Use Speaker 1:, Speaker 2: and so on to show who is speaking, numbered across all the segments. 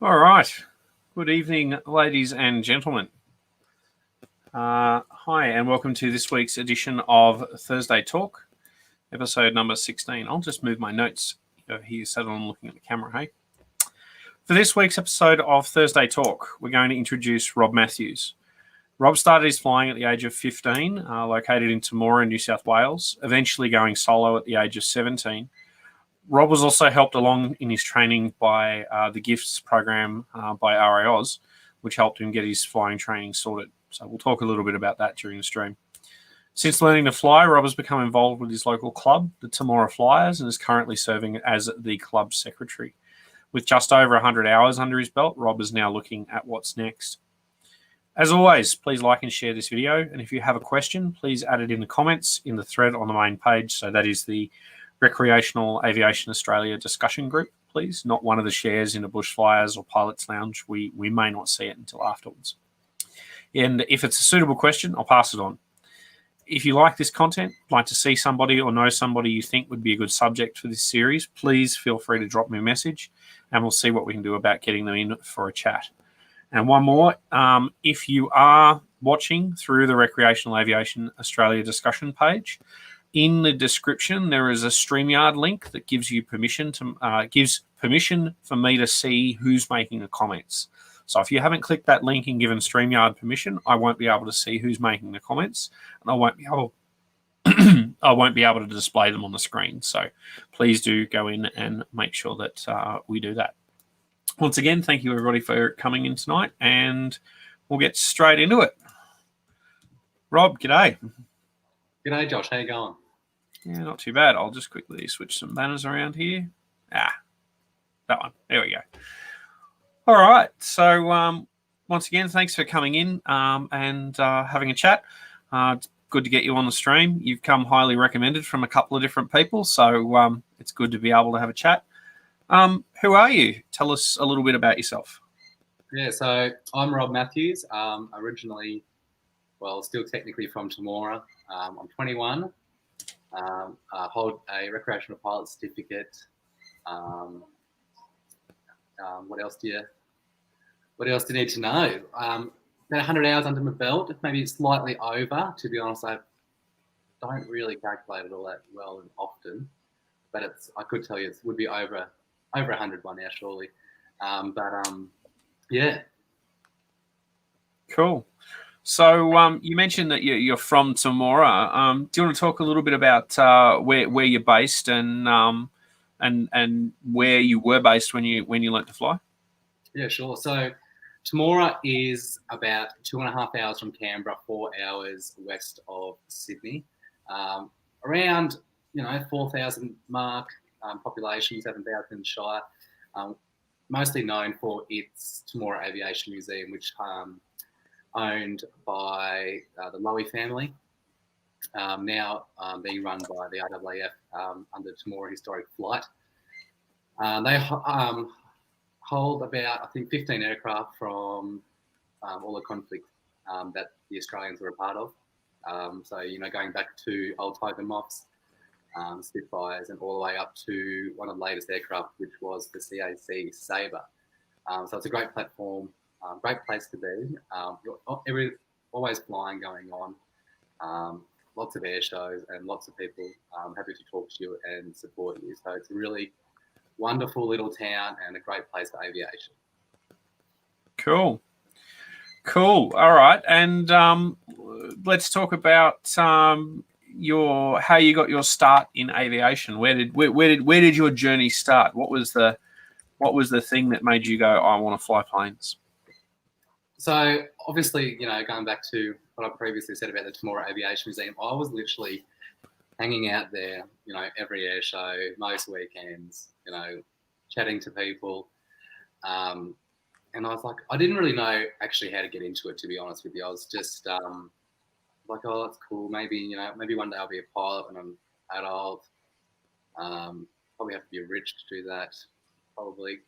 Speaker 1: All right. Good evening, ladies and gentlemen. Hi, and welcome to this week's edition of Thursday Talk, episode number 16. I'll just move my notes over here so that I'm looking at the camera, hey? For this week's episode of Thursday Talk, we're going to introduce Rob Matthews. Rob started his flying at the age of 15, located in Temora, New South Wales, eventually going solo at the age of 17. Rob was also helped along in his training by the GYFTS program by RAOZ, which helped him get his flying training sorted. So we'll talk a little bit about that during the stream. Since learning to fly, Rob has become involved with his local club, the Temora Flyers, and is currently serving as the club secretary. With just over 100 hours under his belt, Rob is now looking at what's next. As always, please like and share this video. And if you have a question, please add it in the comments in the thread on the main page. So that is the Recreational Aviation Australia discussion group, please. Not one of the shares in the Bush Flyers or Pilots Lounge. We may not see it until afterwards. And if it's a suitable question, I'll pass it on. If you like this content, like to see somebody or know somebody you think would be a good subject for this series, please feel free to drop me a message and we'll see what we can do about getting them in for a chat. And one more, if you are watching through the Recreational Aviation Australia discussion page, in the description there is a StreamYard link that gives you permission for me to see who's making the comments. So if you haven't clicked that link and given StreamYard permission, I won't be able to see who's making the comments, and I won't be able to display them on the screen. So please do go in and make sure that we do that. Once again, thank you everybody for coming in tonight, and we'll get straight into it. Rob, g'day.
Speaker 2: G'day, Josh. How you going?
Speaker 1: Yeah, not too bad. I'll just quickly switch some banners around here. That one. There we go. All right. So once again, thanks for coming in and having a chat. It's good to get you on the stream. You've come highly recommended from a couple of different people, so it's good to be able to have a chat. Who are you? Tell us a little bit about yourself.
Speaker 2: Yeah, so I'm Rob Matthews. Originally, still technically from Temora. I'm 21. I hold a recreational pilot certificate. What else do you need to know? About 100 hours under my belt, maybe slightly over. To be honest, I don't really calculate it all that well and often, but I could tell you it would be over 100 by now, surely. Yeah.
Speaker 1: Cool. So you mentioned that you're from Temora. Do you want to talk a little bit about where you're based and where you were based when you learnt to fly?
Speaker 2: Yeah, sure. So Temora is about 2.5 hours from Canberra, 4 hours west of Sydney. Around 4,000 mark population, 7,000 shy. Mostly known for its Temora Aviation Museum, which owned by the Lowy family, now being run by the RAAF under Temora Historic Flight. They hold about, I think, 15 aircraft from all the conflict that the Australians were a part of. So, going back to old Tiger Moths, Spitfires, and all the way up to one of the latest aircraft, which was the CAC Sabre. So it's a great platform, great place to be. Always flying going on, lots of air shows and lots of people happy to talk to you and support you. So it's a really wonderful little town and a great place for aviation.
Speaker 1: Cool. All right, and let's talk about how you got your start in aviation. Where did your journey start? What was the thing that made you go, I want to fly planes?
Speaker 2: So obviously, going back to what I previously said about the Temora Aviation Museum, I was literally hanging out there, every air show, most weekends, chatting to people. And I was like, I didn't really know actually how to get into it, to be honest with you. I was just like, oh, that's cool. Maybe one day I'll be a pilot when I'm adult. Probably have to be rich to do that, probably.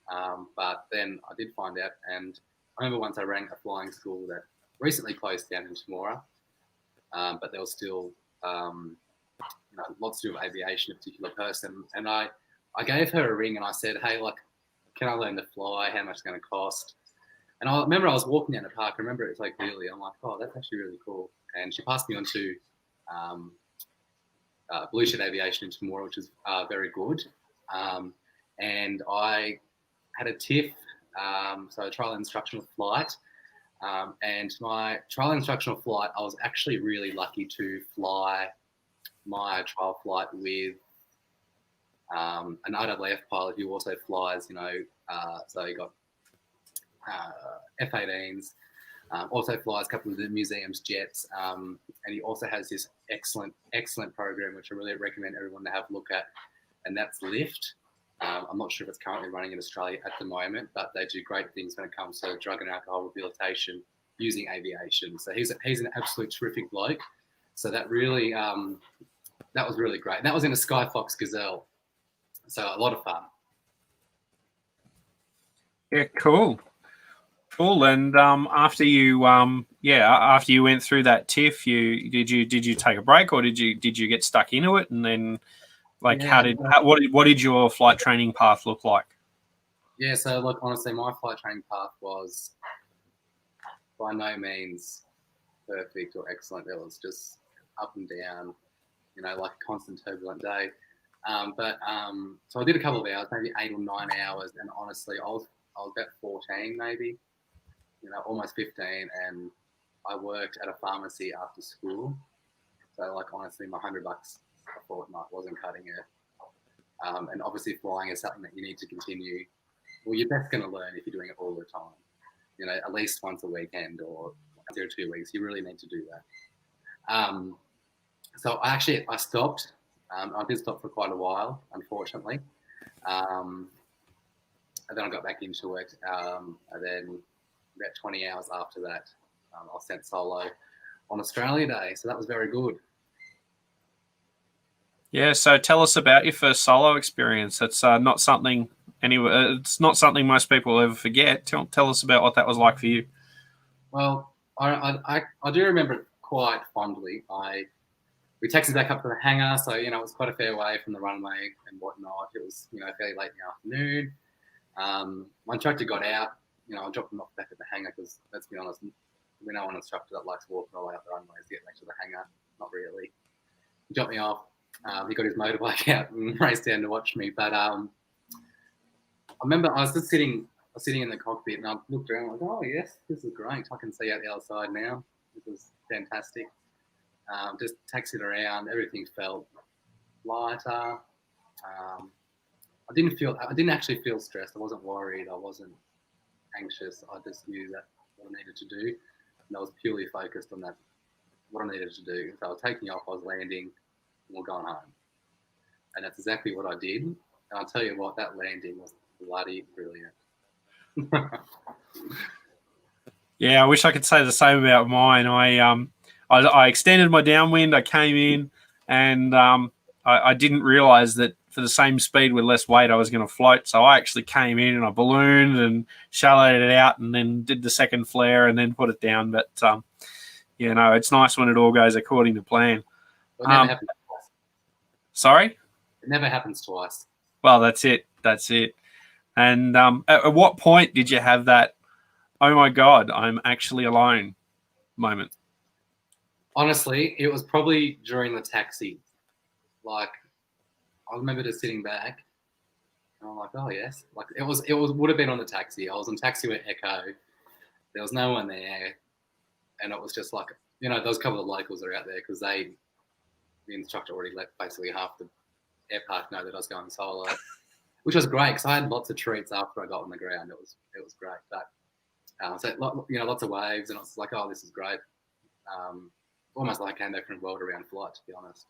Speaker 2: But then I did find out, and I remember once I rang a flying school that recently closed down in Temora, but there was still lots to do with aviation, a particular person. And I gave her a ring and I said, hey, can I learn to fly? How much it's going to cost? And I remember I was walking down the park. I remember it so clearly. I'm like, oh, that's actually really cool. And she passed me on to Blue Shirt Aviation in Temora, which is very good. And I had a TIFF, so a trial instructional flight. And my trial instructional flight, I was actually really lucky to fly my trial flight with an IAAF pilot who also flies, so he got F-18s, also flies a couple of the museum's jets, and he also has this excellent program, which I really recommend everyone to have a look at, and that's LIFT. I'm not sure if it's currently running in Australia at the moment, but they do great things when it comes to drug and alcohol rehabilitation using aviation. So he's an absolute terrific bloke. So that really, that was really great. And that was in a Skyfox Gazelle. So a lot of fun.
Speaker 1: Yeah, cool. And after you went through that TIFF, did you take a break, or did you get stuck into it, and then what did your flight training path look like?
Speaker 2: Yeah, so look, honestly, my flight training path was by no means perfect or excellent. It was just up and down, like a constant turbulent day. So I did a couple of hours, maybe 8 or 9 hours, and honestly, I was about 14 maybe, almost 15, and I worked at a pharmacy after school. So like honestly, my $100 a fortnight wasn't cutting it. And obviously flying is something that you need to continue. Well, you're best going to learn if you're doing it all the time, at least once a weekend or once every 2 weeks. You really need to do that. So I stopped. I did stop for quite a while, unfortunately. And then I got back into it. And then about 20 hours after that, I was sent solo on Australia Day. So that was very good.
Speaker 1: Yeah, so tell us about your first solo experience. It's not something it's not something most people ever forget. Tell us about what that was like for you.
Speaker 2: Well, I do remember it quite fondly. We taxied back up to the hangar, so it was quite a fair way from the runway and whatnot. It was fairly late in the afternoon. My instructor got out. I dropped him off back at the hangar because, let's be honest, we know an instructor that likes walking all the way up the runways to get back to the hangar. Not really. He dropped me off. He got his motorbike out and raced down to watch me. But I remember I was just sitting in the cockpit, and I looked around like, oh yes, this is great. I can see out the other side now. This was fantastic. Just taxied around. Everything felt lighter. I didn't actually feel stressed. I wasn't worried. I wasn't anxious. I just knew that what I needed to do, and I was purely focused on that, what I needed to do. So I was taking off. I was landing. And we're going home. And that's exactly what I did. And I'll tell you what, that landing was bloody brilliant.
Speaker 1: Yeah, I wish I could say the same about mine. I extended my downwind. I came in, and I didn't realize that for the same speed with less weight, I was going to float. So I actually came in and I ballooned and shallowed it out, and then did the second flare and then put it down. But it's nice when it all goes according to plan.
Speaker 2: Well, it never happens twice.
Speaker 1: Sorry?
Speaker 2: It never happens twice.
Speaker 1: Well, that's it. And at what point did you have that, oh my God, I'm actually alone moment?
Speaker 2: Honestly, it was probably during the taxi. Like, I remember just sitting back, and I'm like, oh yes. Like it would have been on the taxi. I was on taxi with Echo. There was no one there, and it was just like, those couple of locals are out there because the instructor already let basically half the air park know that I was going solo, which was great because I had lots of treats after I got on the ground. It was great, but so lots of waves, and I was like, oh, this is great. Almost like I came back from a world around flight, to be honest.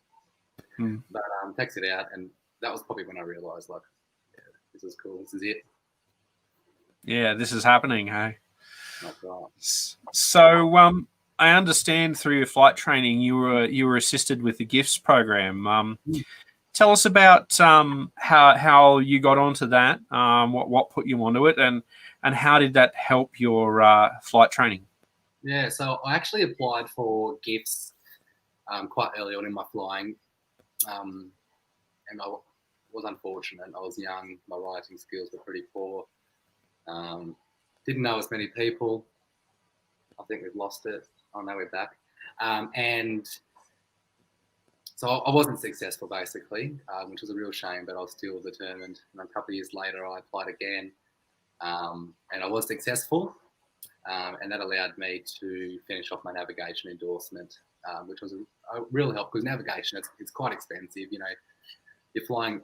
Speaker 2: But taxied out, and that was probably when I realised, like, yeah, this is cool. This is it.
Speaker 1: Yeah, this is happening, hey?
Speaker 2: That's right.
Speaker 1: So, I understand through your flight training, you were assisted with the GYFTS program. Tell us about how you got onto that. What put you onto it, and how did that help your flight training?
Speaker 2: Yeah, so I actually applied for GYFTS quite early on in my flying, and I was unfortunate. I was young. My writing skills were pretty poor. Didn't know as many people. I think we've lost it. Oh, no, we're back. And so I wasn't successful, basically, which was a real shame, but I was still determined. And a couple of years later, I applied again, and I was successful. And that allowed me to finish off my navigation endorsement, which was a real help, because navigation, it's quite expensive. You know, you're flying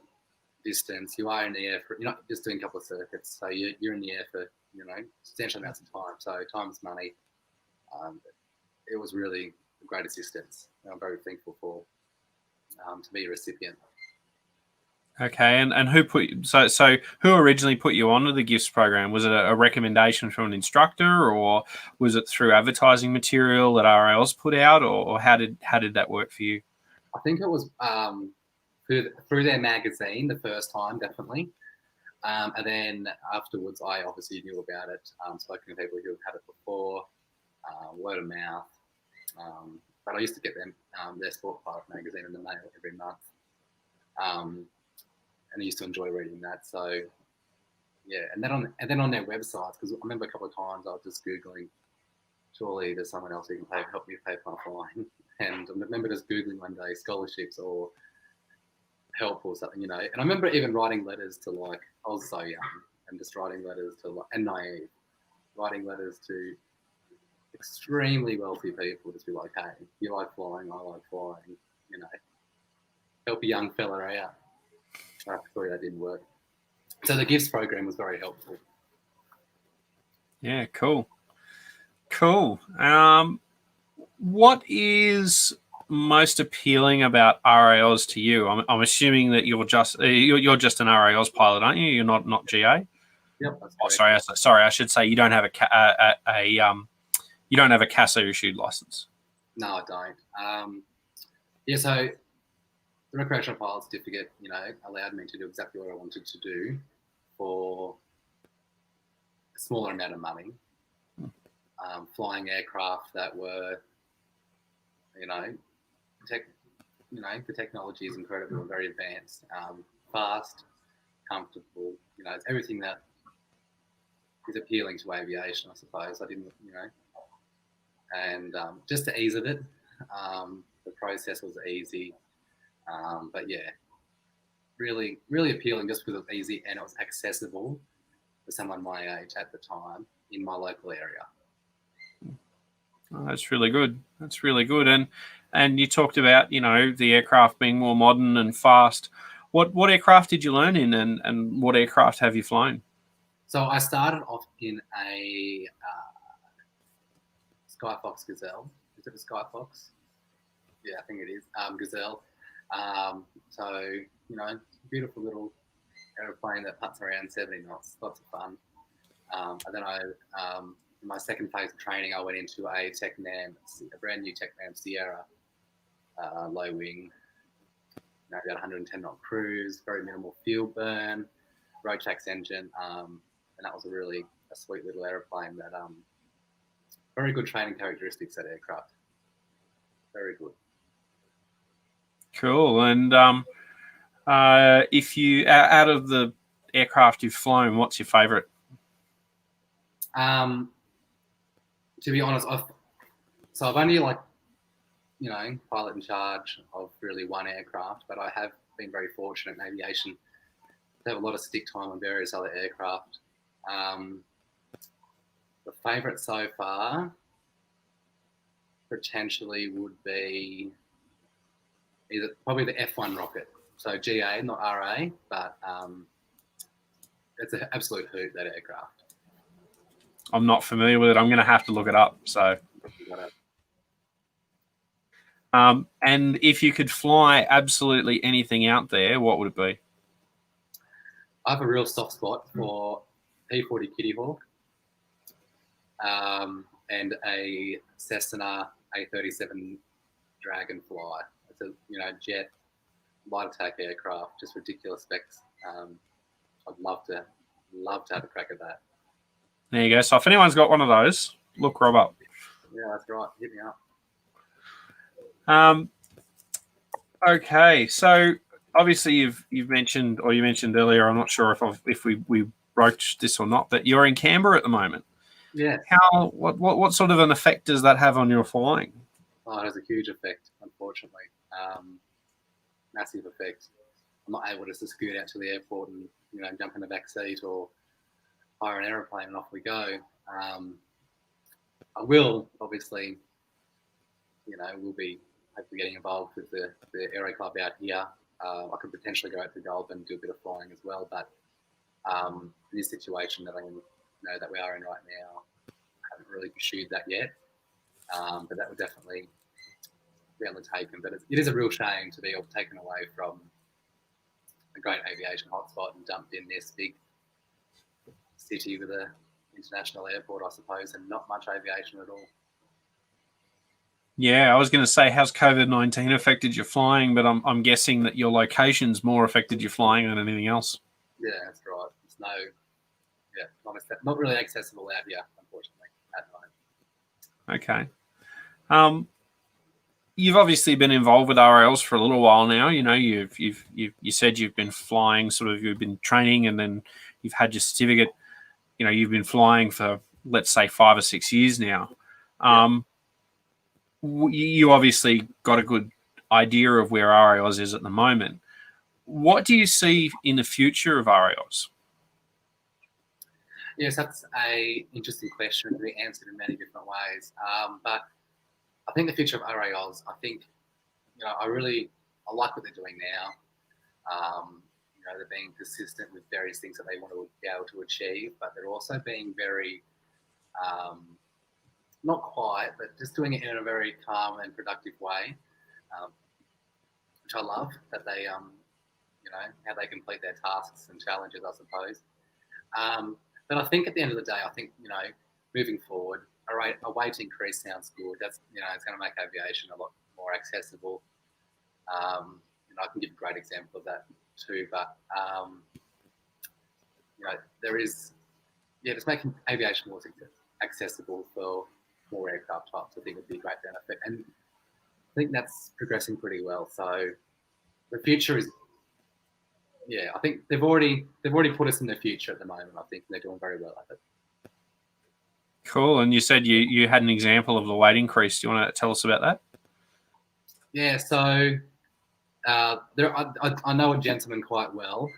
Speaker 2: distance, you are in the air for, you're not just doing a couple of circuits, so you're in the air for, you know, substantial amounts of time. So time is money. It was really a great assistance, and I'm very thankful for to be a recipient.
Speaker 1: Okay, and who put so who originally put you onto the GYFTS program? Was it a recommendation from an instructor, or was it through advertising material that RALs put out, or how did that work for you?
Speaker 2: I think it was through their magazine the first time, definitely, and then afterwards I obviously knew about it, spoken to people who have had it before, word of mouth. But I used to get them their Sport Pilot magazine in the mail every month. And I used to enjoy reading that. So, yeah, and then on their websites, because I remember a couple of times I was just Googling, surely there's someone else who can help me pay for my flying. And I remember just Googling one day scholarships or help or something, you know. And I remember even writing letters to, like, I was so young, and just writing letters to, like, and naive, writing letters to extremely wealthy people, just be like, hey, you like flying, I like flying, you know, help a young fella out. Sorry, that didn't work. So the GYFTS program was very helpful.
Speaker 1: Yeah, cool. What is most appealing about RALs to you? I'm assuming that you're just an RALs pilot, aren't you? You're not GA.
Speaker 2: Yep. That's
Speaker 1: correct. Sorry. I should say you don't have a CASA issued license.
Speaker 2: No, I don't. Yeah, so the recreational pilot certificate, you know, allowed me to do exactly what I wanted to do for a smaller amount of money. Flying aircraft that were, you know, the technology is incredible and very advanced, fast, comfortable. You know, it's everything that is appealing to aviation, I suppose. I didn't, you know, and just the ease of it, the process was easy. But yeah, really, really appealing just because it was easy and it was accessible for someone my age at the time in my local area.
Speaker 1: Oh, that's really good. And you talked about, you know, the aircraft being more modern and fast. What aircraft did you learn in, and what aircraft have you flown?
Speaker 2: So I started off in a Skyfox Gazelle. Is it a Skyfox? Yeah, I think it is. Gazelle. So, you know, beautiful little aeroplane that puts around 70 knots. Lots of fun. And then in my second phase of training, I went into a brand new Technam Sierra, low wing, about 110 knot cruise, very minimal fuel burn, Rotax engine, and that was a sweet little aeroplane that very good training characteristics, that aircraft. Very good.
Speaker 1: Cool. And if you, out of the aircraft you've flown, what's your favourite?
Speaker 2: To be honest, I've only pilot in charge of really one aircraft, but I have been very fortunate in aviation to have a lot of stick time on various other aircraft. The favourite so far potentially would be probably the F1 rocket. So GA, not RA, but it's an absolute hoot, that aircraft.
Speaker 1: I'm not familiar with it. I'm going to have to look it up. So, and if you could fly absolutely anything out there, what would it be?
Speaker 2: I have a real soft spot for P-40 Kitty Hawk and a Cessna A37 Dragonfly. It's a jet light attack aircraft, just ridiculous specs. I'd love to have a crack at that.
Speaker 1: There you go. So if anyone's got one of those, look Rob up.
Speaker 2: Yeah, that's right. Hit me up.
Speaker 1: Okay, so obviously you mentioned earlier. I'm not sure if we broached this or not, but you're in Canberra at the moment.
Speaker 2: Yeah.
Speaker 1: What sort of an effect does that have on your flying?
Speaker 2: Oh, it has a huge effect, unfortunately. Massive effect. I'm not able to just scoot out to the airport and jump in the back seat or hire an aeroplane and off we go. I will obviously, we'll be hopefully getting involved with the Aero Club out here. I could potentially go out to Gold and do a bit of flying as well, but in this situation that that we are in right now, I haven't really pursued that yet. But that would definitely be undertaken. But it is a real shame to be taken away from a great aviation hotspot and dumped in this big city with an international airport, I suppose, and not much aviation at all.
Speaker 1: Yeah, I was going to say, how's COVID-19 affected your flying? But I'm guessing that your location's more affected your flying than anything else.
Speaker 2: Yeah, that's right. It's not really accessible out here, unfortunately, at the
Speaker 1: moment. Okay. You've obviously been involved with RALs for a little while now. You said you've been flying, you've been training, and then you've had your certificate. You've been flying for, let's say, 5 or 6 years now. You obviously got a good idea of where RALs is at the moment. What do you see in the future of RALs?
Speaker 2: Yes, that's an interesting question to be answered in many different ways. But I think the future of RALs, I like what they're doing now. They're being persistent with various things that they want to be able to achieve, but they're also being very, not quiet, but just doing it in a very calm and productive way, which I love, that they, how they complete their tasks and challenges, I suppose. But I think at the end of the day, moving forward, a way to increase sounds good. That's, it's going to make aviation a lot more accessible. I can give a great example of that too, but, just making aviation more accessible for more aircraft types, I think would be a great benefit. And I think that's progressing pretty well. So the future is, I think they've already put us in the future at the moment. I think they're doing very well at it.
Speaker 1: Cool. And you said you had an example of the weight increase. Do you want to tell us about that?
Speaker 2: Yeah. So I know a gentleman quite well.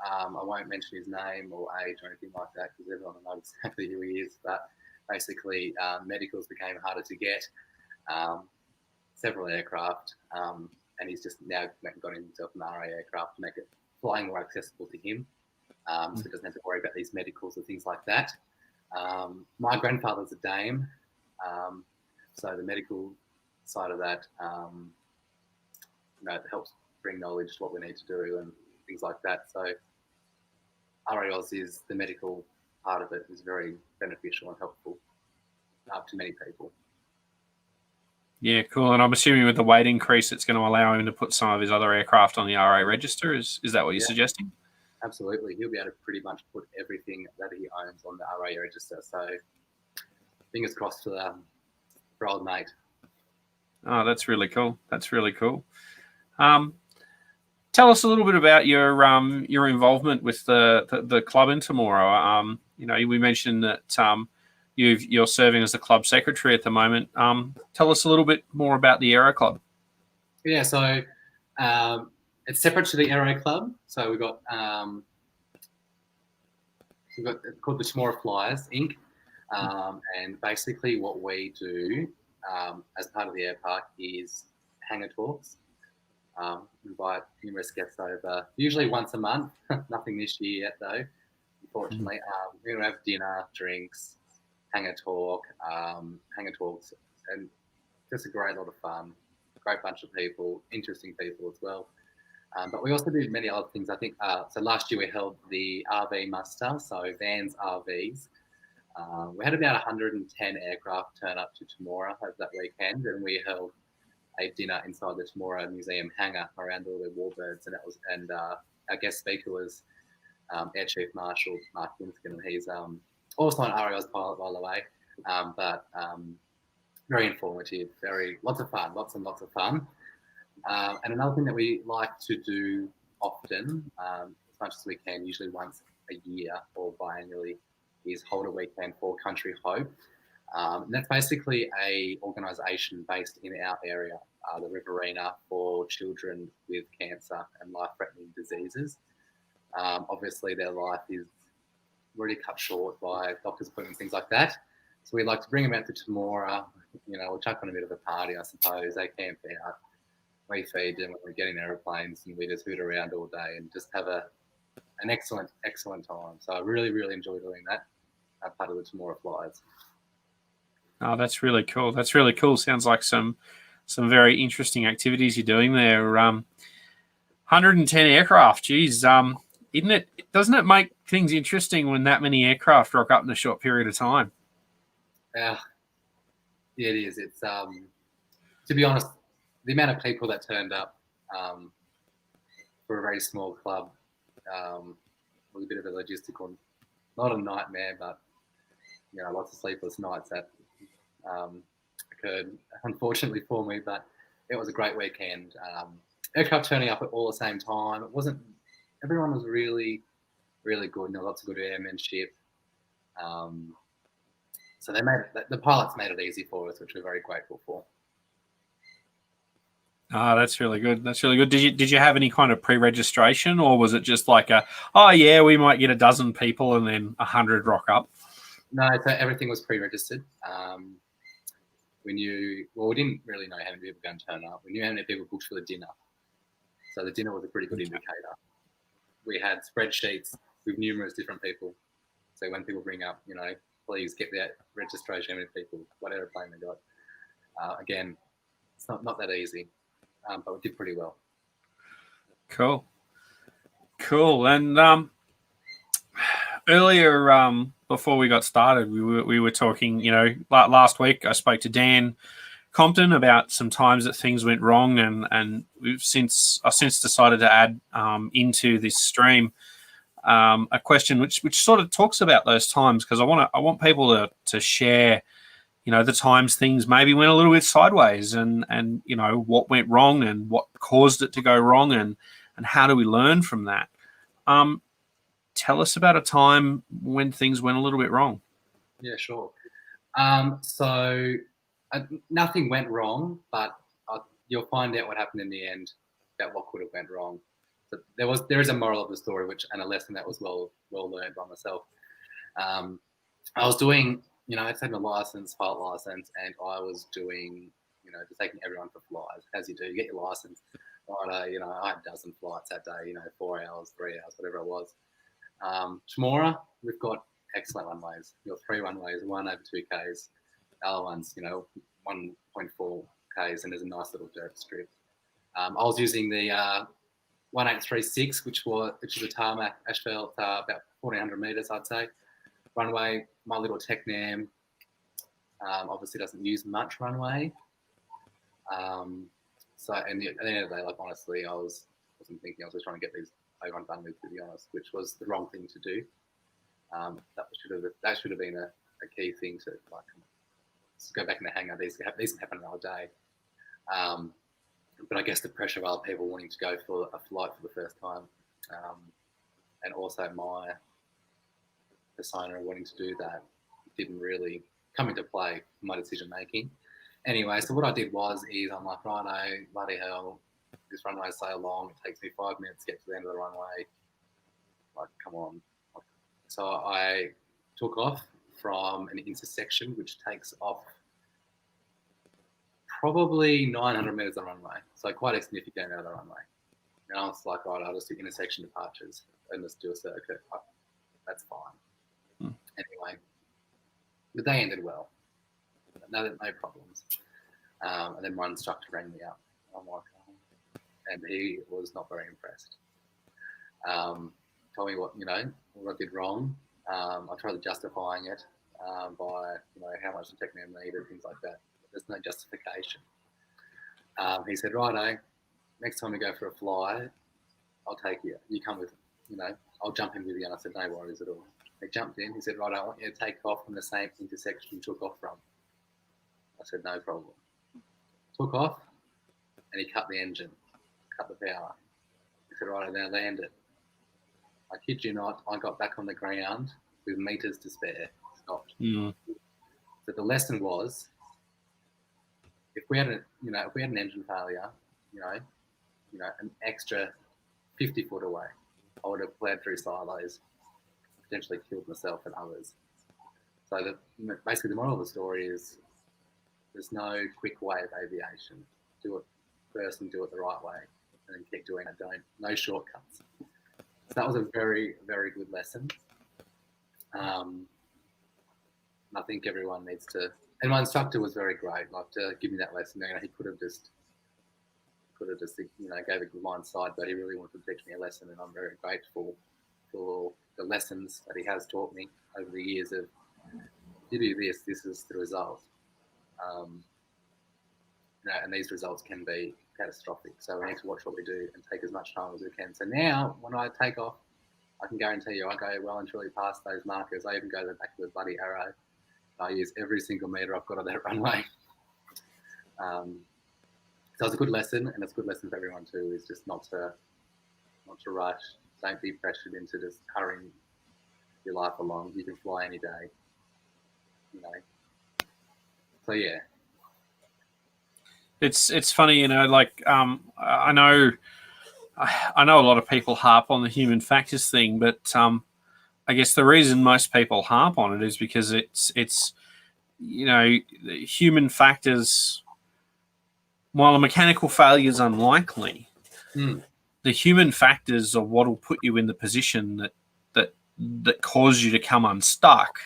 Speaker 2: I won't mention his name or age or anything like that because everyone knows exactly who he is. But basically, medicals became harder to get. Several aircraft, and he's just now got himself an RA aircraft to make it flying more accessible to him. So he doesn't have to worry about these medicals or things like that. My grandfather's a dame, so the medical side of that, it helps bring knowledge to what we need to do and things like that. So RALs is the medical part of it is very beneficial and helpful to many people.
Speaker 1: Yeah, cool. And I'm assuming with the weight increase, it's going to allow him to put some of his other aircraft on the RA register. Is that what you're suggesting?
Speaker 2: Absolutely. He'll be able to pretty much put everything that he owns on the RA register. So fingers crossed for old mate.
Speaker 1: Oh, that's really cool. That's really cool. Tell us a little bit about your involvement with the club in Temora. We mentioned that you're serving as the club secretary at the moment. Tell us a little bit more about the Aero Club.
Speaker 2: Yeah, so it's separate to the Aero Club. So we've got called the Temora Flyers Inc. And basically what we do as part of the air park is hangar talks. Invite numerous guests over, usually once a month. Nothing this year yet, though, unfortunately. We're going to have dinner, drinks, hangar talks, and just a great lot of fun. Great bunch of people, interesting people as well. But we also do many other things. I think so. Last year we held the RV muster, so Vans RVs. We had about 110 aircraft turn up to Temora over that weekend, and we held a dinner inside the Temora Museum hangar around all the warbirds, and our guest speaker was Air Chief Marshal Mark Winston, and he's also an RAL's pilot, by the way, but very informative, lots of fun, lots and lots of fun. And another thing that we like to do often, much as we can, usually once a year or biannually, is hold a weekend for Country Hope. And that's basically a organisation based in our area, the Riverina, for children with cancer and life-threatening diseases. Obviously, their life is really cut short by doctor's appointments, things like that. So we like to bring them out to Temora. We'll chuck on a bit of a party, I suppose. They camp out. We feed them, we get in aeroplanes, and we just hoot around all day and just have an excellent, excellent time. So I really, really enjoy doing that. I'm part of the Temora Flyers.
Speaker 1: Oh, that's really cool. That's really cool. Sounds like some very interesting activities you're doing there. 110 aircraft. Geez, doesn't it make things interesting when that many aircraft rock up in a short period of time?
Speaker 2: Yeah, it is. It's to be honest, the amount of people that turned up for a very small club was a bit of a logistical, not a nightmare, but lots of sleepless nights that occurred, unfortunately for me. But it was a great weekend. Aircraft turning up at all the same time. It wasn't. Everyone was really, really good. Lots of good airmanship. So the pilots made it easy for us, which we're very grateful for.
Speaker 1: Ah, that's really good. That's really good. Did you have any kind of pre-registration, or was it just like we might get a dozen people and then 100 rock up?
Speaker 2: No, so everything was pre-registered. We didn't really know how many people were going to turn up. We knew how many people booked for the dinner. So the dinner was a pretty good indicator. We had spreadsheets with numerous different people. So when people bring up, please get that registration, how many people, what airplane they got. Again, it's not that easy, but we did pretty well.
Speaker 1: Cool. And earlier, before we got started, we were talking. Last week I spoke to Dan Compton about some times that things went wrong, and I've since decided to add into this stream a question which sort of talks about those times, because I want people to share, the times things maybe went a little bit sideways, and what went wrong and what caused it to go wrong, and how do we learn from that. Tell us about a time when things went a little bit wrong.
Speaker 2: Yeah, sure. So nothing went wrong, but you'll find out what happened in the end about what could have went wrong. So there is a moral of the story, and a lesson that was well learned by myself. I was doing, I had my pilot license, and I was doing, just taking everyone for flies, as you do. You get your license. I had a dozen flights that day, 4 hours, 3 hours, whatever it was. Temora, we've got excellent runways. We've got 3 runways, one over 2 Ks. The other one's, 1.4 Ks, and there's a nice little dirt strip. I was using the 1836, which is a tarmac asphalt, about 1,400 meters, I'd say. Runway, my little Technam, obviously doesn't use much runway. So, and at the end of the day, honestly, I wasn't thinking. I was just trying to get these over and done with, to be honest, which was the wrong thing to do. That should have been a key thing to go back in the hangar. These can happen another day. But I guess the pressure of other people wanting to go for a flight for the first time, and also my persona wanting to do that, didn't really come into play for my decision making. Anyway, so what I did is I'm like, righto, bloody hell, this runway is so long, it takes me 5 minutes to get to the end of the runway. Come on. So I took off from an intersection which takes off probably 900 meters on the runway, so quite a significant amount of the runway. And I was like, right, I'll just do intersection departures and just do a circuit. That's fine. Anyway, the day ended well. No problems. And then my instructor rang me up. I'm like, and he was not very impressed. Told me what I did wrong. I tried justifying it by how much the Technam needed, things like that. There's no justification. He said, righto, next time we go for a fly, I'll take you. You come with, I'll jump in with you. And I said, no worries at all. He jumped in. He said, right, I want you to take off from the same intersection you took off from. I said, no problem. Took off, and he cut the engine, cut the power. He said, right, now land it. I kid you not, I got back on the ground with meters to spare. Stopped.
Speaker 1: Mm.
Speaker 2: So the lesson was, if we had an engine failure, an extra 50 foot away, I would have fled through silos, potentially killed myself and others. So basically the moral of the story is there's no quick way of aviation. Do it first and do it the right way, and then keep doing it. No shortcuts. So that was a very, very good lesson. I think everyone needs to, and my instructor was very great, like to give me that lesson. He could have just gave a good line side, but he really wanted to teach me a lesson, and I'm very grateful for the lessons that he has taught me over the years of, you do this, this is the result. And these results can be catastrophic. So we need to watch what we do and take as much time as we can. So now when I take off, I can guarantee you I go well and truly past those markers. I even go back to the bloody arrow. I use every single meter I've got on that runway. So it's a good lesson, and it's a good lesson for everyone too, is just not to rush. Don't be pressured into just hurrying your life along. You can fly any day. So yeah.
Speaker 1: It's funny, like I know a lot of people harp on the human factors thing, but I guess the reason most people harp on it is because it's the human factors. While a mechanical failure is unlikely, the human factors are what will put you in the position that cause you to come unstuck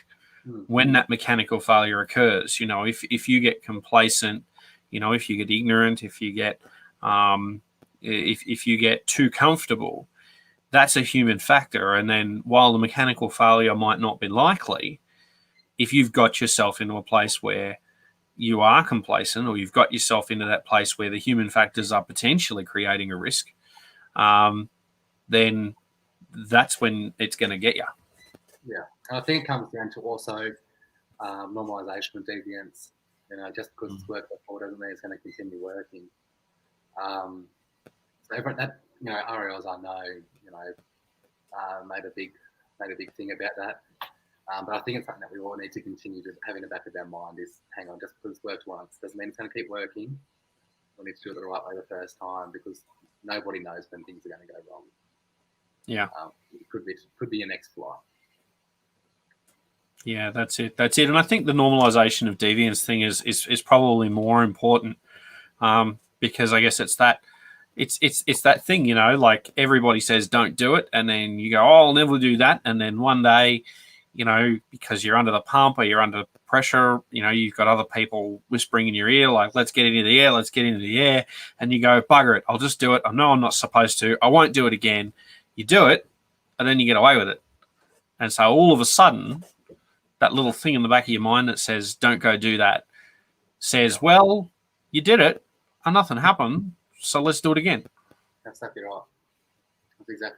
Speaker 1: when that mechanical failure occurs. If you get complacent, if you get ignorant, if you get if you get too comfortable, that's a human factor. And then while the mechanical failure might not be likely, if you've got yourself into a place where you are complacent, or you've got yourself into that place where the human factors are potentially creating a risk, then that's when it's going to get you.
Speaker 2: Yeah, and I think it comes down to also normalization of deviance. Just because it's worked before doesn't mean it's going to continue working. So everyone that RLs I know, made a big thing about that. But I think it's something that we all need to continue to have in the back of our mind is, hang on, just because it's worked once doesn't mean it's going to keep working. We need to do it the right way the first time, because nobody knows when things are going to go wrong.
Speaker 1: Yeah.
Speaker 2: It could be your next flight.
Speaker 1: Yeah, that's it. And I think the normalization of deviance thing is probably more important, because I guess it's that thing, like everybody says don't do it, and then you go, oh, I'll never do that, and then one day, because you're under the pump or you're under pressure, you've got other people whispering in your ear, like, let's get into the air. And you go, bugger it, I'll just do it. I know I'm not supposed to. I won't do it again. You do it, and then you get away with it. And so all of a sudden, that little thing in the back of your mind that says, don't go do that, says, well, you did it and nothing happened, so let's do it again.
Speaker 2: That's exactly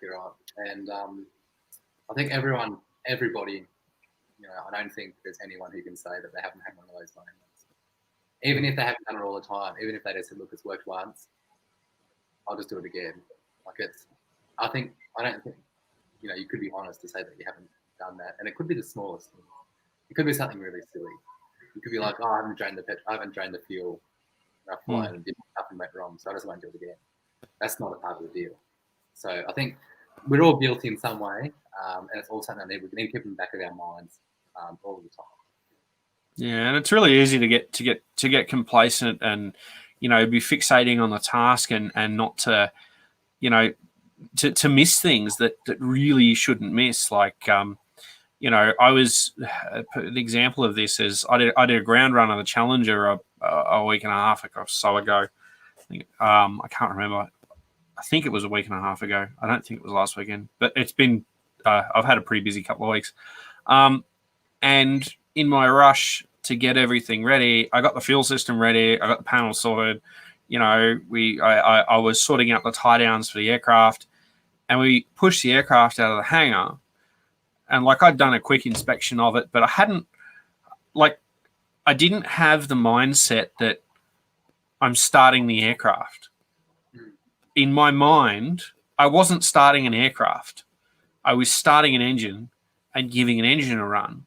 Speaker 2: right. And I think everybody, I don't think there's anyone who can say that they haven't had one of those moments. Even if they haven't done it all the time, even if they just said, look, it's worked once, I'll just do it again. I don't think, you could be honest to say that you haven't done that. And it could be the smallest thing. It could be something really silly. It could be like, oh, I haven't drained the fuel. I fly and nothing went wrong, so I just won't do it again. That's not a part of the deal. So I think we're all guilty in some way, and it's all something that we can keep in the back of our minds all the time.
Speaker 1: Yeah, and it's really easy to get complacent and be fixating on the task and not to to miss things that really you shouldn't miss. Like I was the example of this is I did a ground run of the Challenger a week and a half or so ago. I can't remember. I think it was a week and a half ago. I don't think it was last weekend, but it's been. I've had a pretty busy couple of weeks, and in my rush to get everything ready, I got the fuel system ready. I got the panel sorted. I was sorting out the tie downs for the aircraft, and we pushed the aircraft out of the hangar. And I'd done a quick inspection of it, but I didn't have the mindset that I'm starting the aircraft. In my mind, I wasn't starting an aircraft. I was starting an engine and giving an engine a run,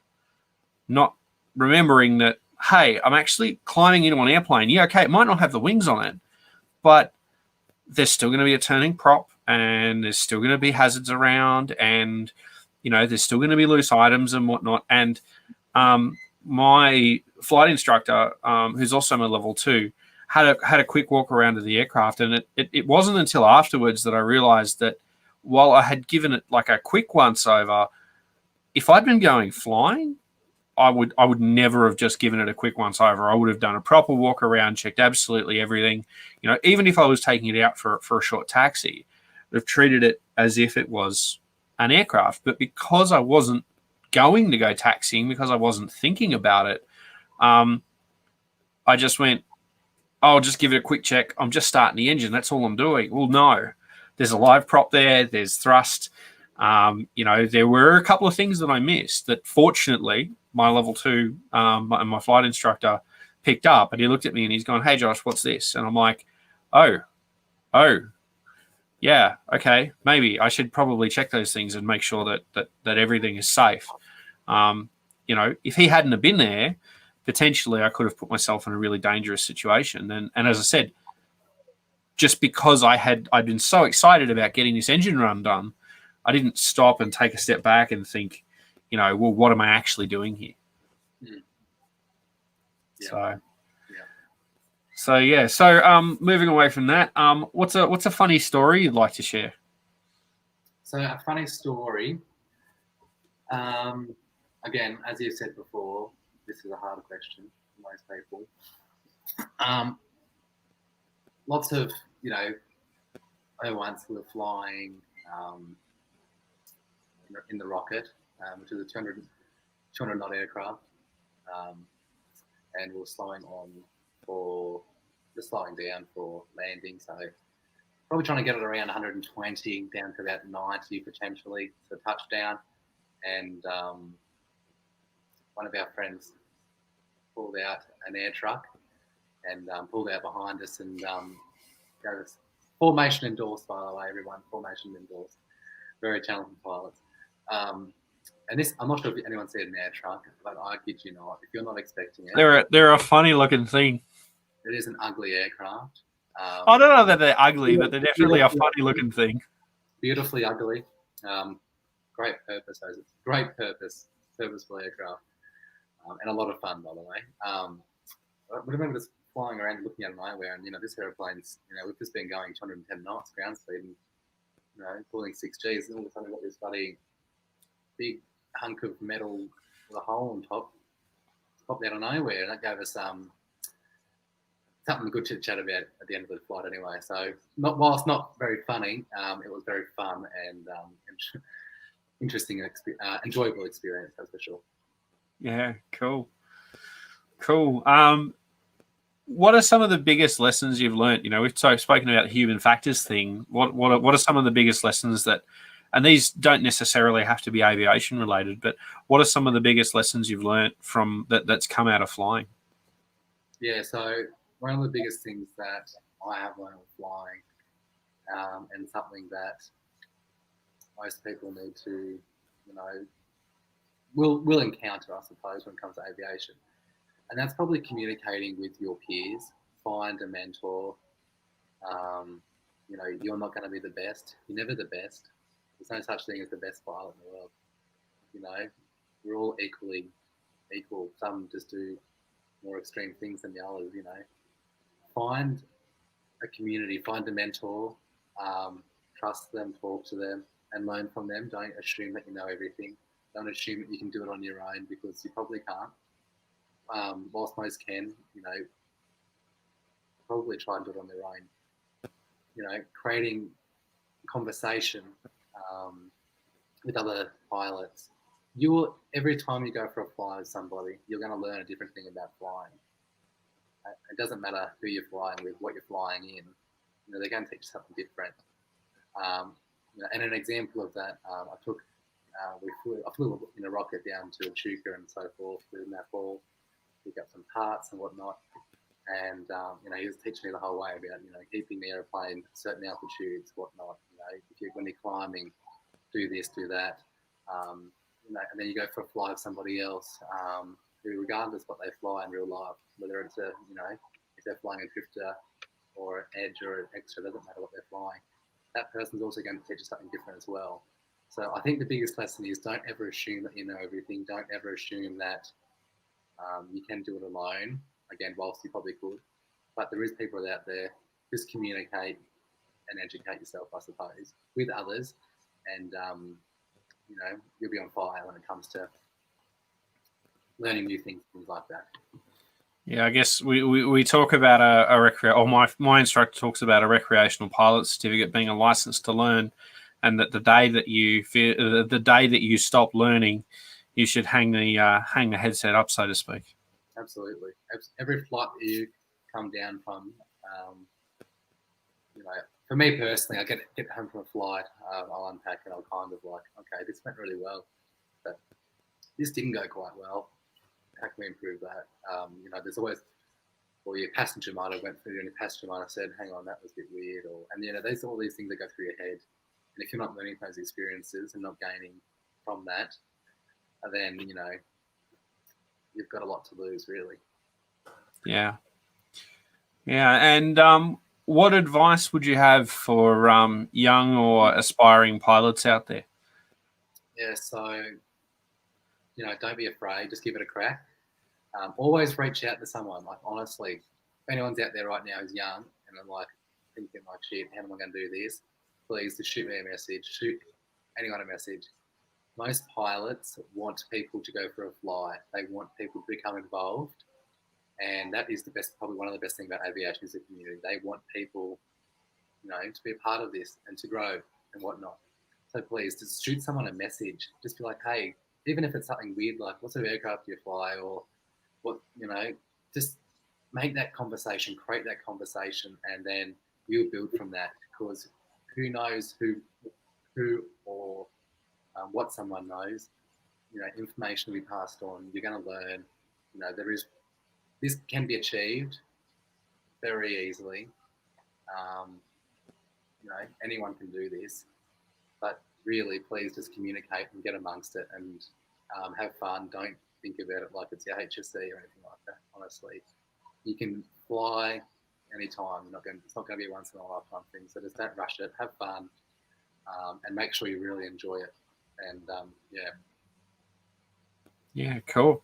Speaker 1: not remembering that, hey, I'm actually climbing into an airplane. Yeah, okay, it might not have the wings on it, but there's still going to be a turning prop, and there's still going to be hazards around, and there's still going to be loose items and whatnot. And my flight instructor, who's also my level 2, had a quick walk around of the aircraft, and it wasn't until afterwards that I realized that while I had given it like a quick once over, if I'd been going flying, I would never have just given it a quick once over. I would have done a proper walk around, checked absolutely everything. Even if I was taking it out for a short taxi, I'd have treated it as if it was an aircraft. But because I wasn't going to go taxiing, because I wasn't thinking about it, I just went, I'll just give it a quick check. I'm just starting the engine. That's all I'm doing. Well, no, there's a live prop there. There's thrust. There were a couple of things that I missed that fortunately my level 2 and my flight instructor picked up, and he looked at me and he's gone, "Hey Josh, what's this?" And I'm like, oh, yeah, okay, maybe I should probably check those things and make sure that everything is safe. If he hadn't have been there, potentially I could have put myself in a really dangerous situation. And as I said, just because I'd been so excited about getting this engine run done, I didn't stop and take a step back and think, well, what am I actually doing here?
Speaker 2: Mm.
Speaker 1: Yeah.
Speaker 2: Yeah.
Speaker 1: So moving away from that, what's a funny story you'd like to share?
Speaker 2: So a funny story. Again, as you said before, this is a hard question for most people. Lots of, once we were flying in the rocket, which is a 200 knot aircraft, and we were slowing down for landing. So probably trying to get it around 120 down to about 90 potentially for touchdown. And one of our friends pulled out an air truck and pulled out behind us and gave us formation endorsed, by the way, everyone. Formation endorsed. Very talented pilots. And this, I'm not sure if anyone's seen an air truck, but I kid you not, if you're not expecting it.
Speaker 1: They're a funny looking thing.
Speaker 2: It is an ugly aircraft.
Speaker 1: I don't know that they're ugly, but they're definitely a funny looking thing.
Speaker 2: Beautifully ugly. Great purpose. Purposeful aircraft. And a lot of fun, by the way. I remember just flying around looking at an eyewear, and this airplane's, we've just been going 210 knots ground speed, and pulling 6 Gs, and all of a sudden we've got this bloody big hunk of metal with a hole on top popped out of nowhere, and that gave us something good to chat about at the end of the flight anyway. So whilst not very funny, it was very fun and interesting, enjoyable experience, that's for sure.
Speaker 1: Yeah, cool. What are some of the biggest lessons you've learned? We've spoken about the human factors thing. What are some of the biggest lessons that, and these don't necessarily have to be aviation related, but what are some of the biggest lessons you've learned from that's come out of flying?
Speaker 2: Yeah, so one of the biggest things that I have learned with flying, and something that most people need to, will encounter, I suppose, when it comes to aviation. And that's probably communicating with your peers. Find a mentor. You're not going to be the best. You're never the best. There's no such thing as the best pilot in the world. We're all equal. Some just do more extreme things than the others. Find a community. Find a mentor. Trust them. Talk to them, and learn from them. Don't assume that you know everything. Don't assume that you can do it on your own, because you probably can't. Whilst most can, probably try and do it on their own. Creating conversation with other pilots. Every time you go for a fly with somebody, you're going to learn a different thing about flying. It doesn't matter who you're flying with, what you're flying in. They're going to teach you something different. And an example of that, I flew in a rocket down to Echuca and so forth with that ball. Pick up some parts and whatnot, and he was teaching me the whole way about keeping the airplane at certain altitudes, whatnot. When you're climbing, do this, do that. And then you go for a fly with somebody else, who, regardless what they fly in real life, whether it's if they're flying a drifter or an edge or an extra, doesn't matter what they're flying. That person's also going to teach you something different as well. So I think the biggest lesson is don't ever assume that you know everything. Don't ever assume that you can do it alone. Again, whilst you probably could, but there is people out there. Just communicate and educate yourself, I suppose, with others, and you'll be on fire when it comes to learning new things like that.
Speaker 1: Yeah, I guess we talk about my instructor talks about a recreational pilot certificate being a license to learn, and that the day that you stop learning, you should hang the headset up, so to speak.
Speaker 2: Absolutely. Every flight that you come down from, for me personally, I get home from a flight, I'll unpack and I'll kind of like, okay, this went really well, but this didn't go quite well. How can we improve that? There's always, or your passenger might have went through and your passenger might have said, hang on, that was a bit weird. There's all these things that go through your head. And if you're not learning those experiences and not gaining from that, then, you've got a lot to lose, really.
Speaker 1: Yeah. Yeah. And what advice would you have for young or aspiring pilots out there?
Speaker 2: Yeah, so, don't be afraid. Just give it a crack. Always reach out to someone. Like, honestly, if anyone's out there right now who's young and I'm like thinking like, shit, how am I going to do this? Please just shoot me a message. Shoot anyone a message. Most pilots want people to go for a fly. They want people to become involved. And that is probably one of the best things about aviation is the community. They want people, to be a part of this and to grow and whatnot. So please just shoot someone a message. Just be like, hey, even if it's something weird, like what sort of aircraft do you fly, or what, just make that conversation, create that conversation, and then you'll build from that, because who knows who or what someone knows. Information will be passed on. You're going to learn. This can be achieved very easily. Anyone can do this, but really, please just communicate and get amongst it and have fun. Don't think about it like it's your HSC or anything like that. Honestly, you can fly anytime. It's not going to be a once in a lifetime thing. So just don't rush it. Have fun, and make sure you really enjoy it. And
Speaker 1: Yeah, cool.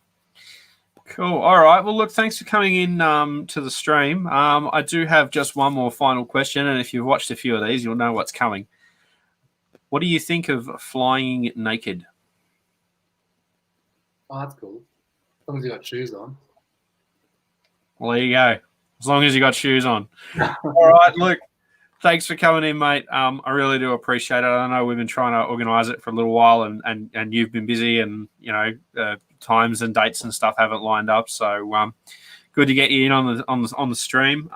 Speaker 1: All right. Well, look, thanks for coming in to the stream. I do have just one more final question, and if you've watched a few of these, you'll know what's coming. What do you think of flying naked?
Speaker 2: Oh, that's cool. As long as you got shoes on.
Speaker 1: Well, there you go. As long as you got shoes on. All right. Look, thanks for coming in, mate. I really do appreciate it. I know we've been trying to organise it for a little while, and you've been busy, and times and dates and stuff haven't lined up. So good to get you in on the stream.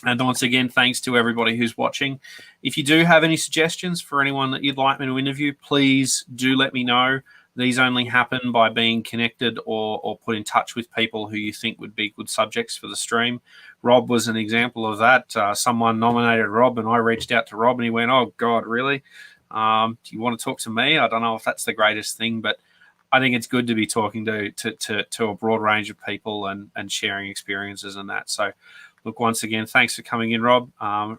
Speaker 1: And once again, thanks to everybody who's watching. If you do have any suggestions for anyone that you'd like me to interview, please do let me know. These only happen by being connected or put in touch with people who you think would be good subjects for the stream. Rob was an example of that. Someone nominated Rob, and I reached out to Rob, and he went, "Oh, God, really? Do you want to talk to me?" I don't know if that's the greatest thing, but I think it's good to be talking to a broad range of people and sharing experiences and that. So, look, once again, thanks for coming in, Rob.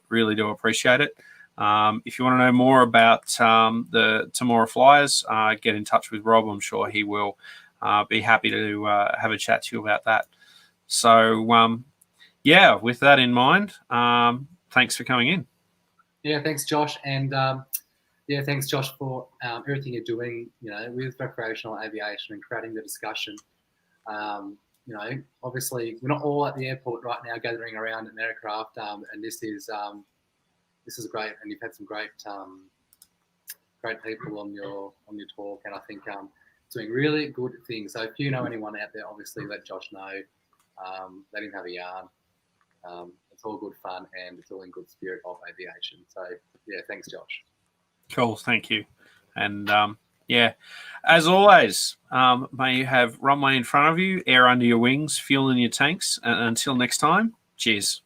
Speaker 1: Really do appreciate it. If you want to know more about the Temora Flyers, get in touch with Rob. I'm sure he will be happy to have a chat to you about that. So, with that in mind, thanks for coming in.
Speaker 2: Yeah, thanks, Josh. And thanks, Josh, for everything you're doing, with recreational aviation and creating the discussion. Obviously, we're not all at the airport right now gathering around an aircraft, and this is great, and you've had some great people on your talk, and I think doing really good things. So if you know anyone out there, obviously let Josh know. Let him have a yarn. It's all good fun, and it's all in good spirit of aviation. So thanks, Josh.
Speaker 1: Cool, thank you. And as always, may you have runway in front of you, air under your wings, fuel in your tanks, and until next time, cheers.